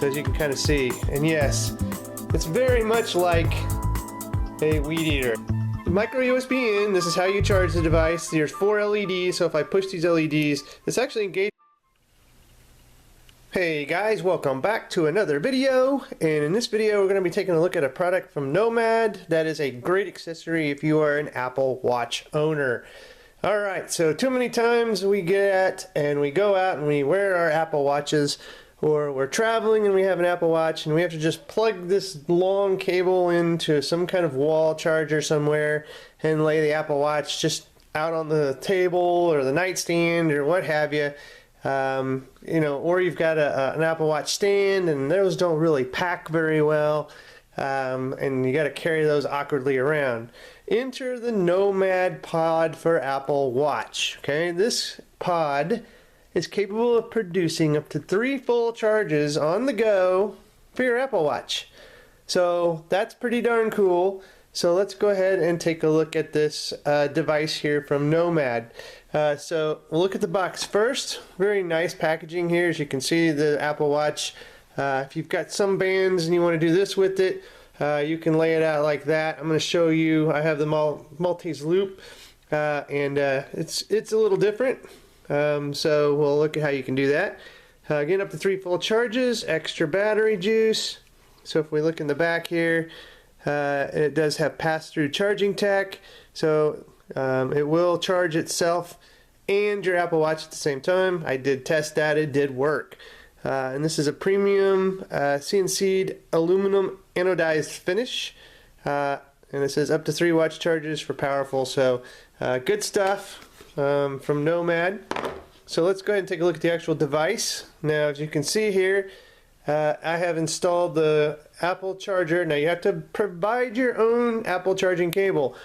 So as you can kind of see, and yes, it's very much like a weed eater. Micro USB in, this is how you charge the device. There's 4 LEDs, so if I push these LEDs, it's actually engaged. Hey guys, welcome back to another video, and in this video we're going to be taking a look at a product from Nomad that is a great accessory if you are an Apple Watch owner. Alright, so too many times we go out and we wear our Apple Watches, or we're traveling and we have an Apple Watch and we have to just plug this long cable into some kind of wall charger somewhere and lay the Apple Watch just out on the table or the nightstand or what have you. You know, or you've got an Apple Watch stand and those don't really pack very well, and you got to carry those awkwardly around. Enter the Nomad Pod for Apple Watch. Okay, this pod is capable of producing up to 3 full charges on the go for your Apple Watch. So that's pretty darn cool. So let's go ahead and take a look at this device here from Nomad. So we'll look at the box first. Very nice packaging here. As you can see, the Apple Watch, if you've got some bands and you want to do this with it, you can lay it out like that. I'm going to show you, I have the Maltese loop, and it's a little different. So we'll look at how you can do that. Getting up to 3 full charges, extra battery juice. So if we look in the back here, it does have pass-through charging tech, so it will charge itself and your Apple Watch at the same time. I did test that, it did work. And this is a premium CNC'd aluminum anodized finish, and it says up to 3 watch charges for powerful. So good stuff from Nomad. So let's go ahead and take a look at the actual device. Now, as you can see here, I have installed the Apple charger. Now you have to provide your own Apple charging cable.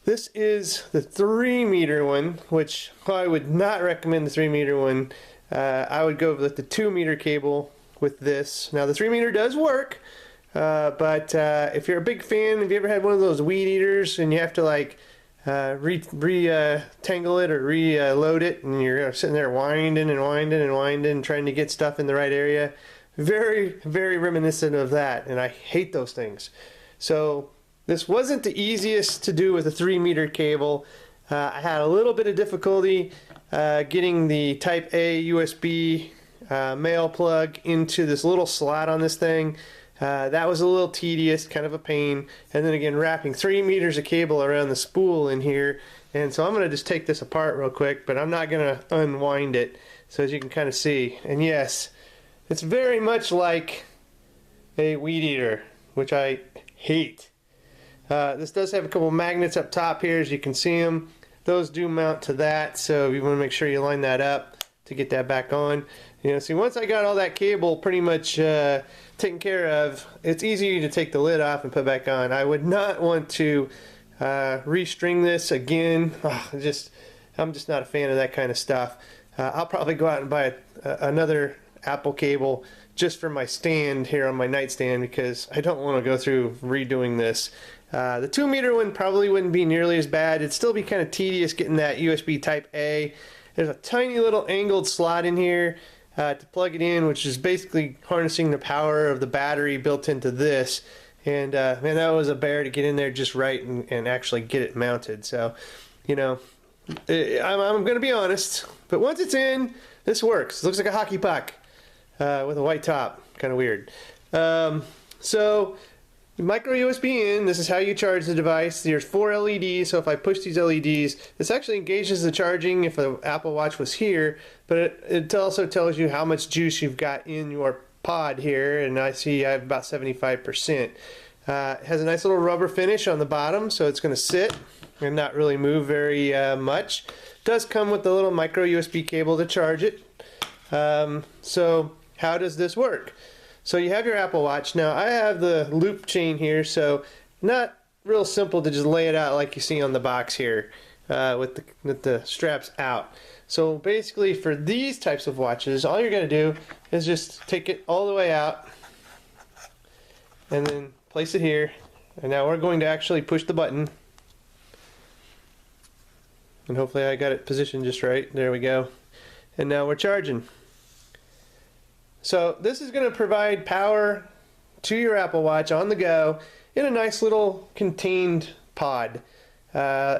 This is the 3-meter one, which I would not recommend the 3-meter one. I would go with the 2-meter cable with this. Now the 3-meter does work, but if you're a big fan, have you ever had one of those weed eaters and you have to like tangle it or reload it, and you're sitting there winding and winding and winding, trying to get stuff in the right area? Very, very reminiscent of that, and I hate those things. So this wasn't the easiest to do with a 3-meter cable. I had a little bit of difficulty getting the Type A USB male plug into this little slot on this thing. That was a little tedious, kind of a pain. And then again, wrapping 3 meters of cable around the spool in here. And so I'm going to just take this apart real quick, but I'm not going to unwind it. So as you can kind of see, and yes, it's very much like a weed eater, which I hate. This does have a couple magnets up top here, as you can see them. Those do mount to that, so you want to make sure you line that up to get that back on. You know, see, once I got all that cable pretty much taken care of, it's easy to take the lid off and put back on. I would not want to restring this again. I'm just not a fan of that kind of stuff. I'll probably go out and buy another Apple cable just for my stand here on my nightstand, because I don't want to go through redoing this. The 2-meter one probably wouldn't be nearly as bad. It'd still be kind of tedious getting that USB Type A. There's a tiny little angled slot in here to plug it in, which is basically harnessing the power of the battery built into this. And man, that was a bear to get in there just right and actually get it mounted. So, you know, I'm going to be honest, but once it's in, this works. It looks like a hockey puck with a white top. Kind of weird. So micro USB in, this is how you charge the device. There's 4 LEDs, so if I push these LEDs, this actually engages the charging if the Apple Watch was here, but it also tells you how much juice you've got in your pod here, and I see I have about 75%. It has a nice little rubber finish on the bottom, so it's going to sit and not really move very much. It does come with the little micro USB cable to charge it. So how does this work? So you have your Apple Watch. Now I have the loop chain here, so not real simple to just lay it out like you see on the box here with the straps out. So basically for these types of watches, all you're going to do is just take it all the way out and then place it here. And now we're going to actually push the button. And hopefully I got it positioned just right. There we go. And now we're charging. So this is going to provide power to your Apple Watch on the go in a nice little contained pod.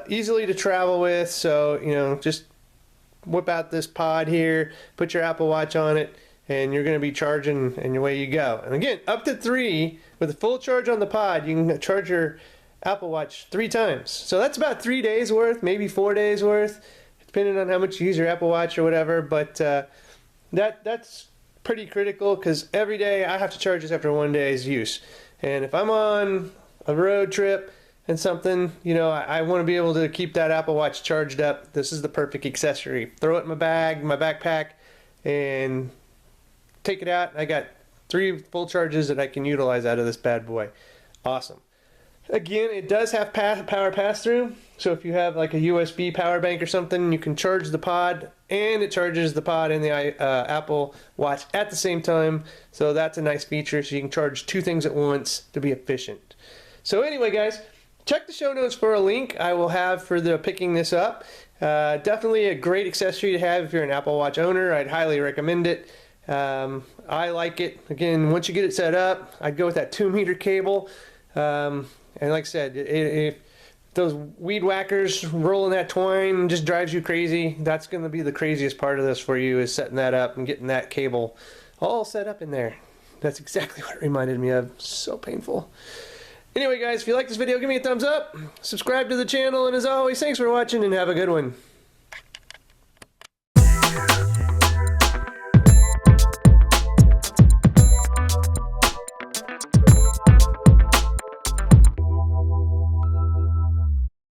Easily to travel with, so just whip out this pod here, put your Apple Watch on it, and you're going to be charging, and away you go. And again, up to 3 with a full charge on the pod, you can charge your Apple Watch 3 times. So that's about 3 days worth, maybe 4 days worth, depending on how much you use your Apple Watch or whatever. But that's pretty critical, because every day I have to charge this after 1 day's use. And if I'm on a road trip and something, I want to be able to keep that Apple Watch charged up. This is the perfect accessory. Throw it in my bag, my backpack, and take it out. I got 3 full charges that I can utilize out of this bad boy. Awesome. Again, it does have power pass-through, so if you have like a USB power bank or something, you can charge the pod, and it charges the pod and the Apple Watch at the same time. So that's a nice feature, so you can charge 2 things at once to be efficient. So anyway, guys, check the show notes for a link I will have for the picking this up. Definitely a great accessory to have if you're an Apple Watch owner. I'd highly recommend it. I like it. Again, once you get it set up, I'd go with that 2-meter cable. And like I said, if those weed whackers rolling that twine just drives you crazy, that's going to be the craziest part of this for you, is setting that up and getting that cable all set up in there. That's exactly what it reminded me of. So painful. Anyway, guys, if you like this video, give me a thumbs up, subscribe to the channel, and as always, thanks for watching and have a good one.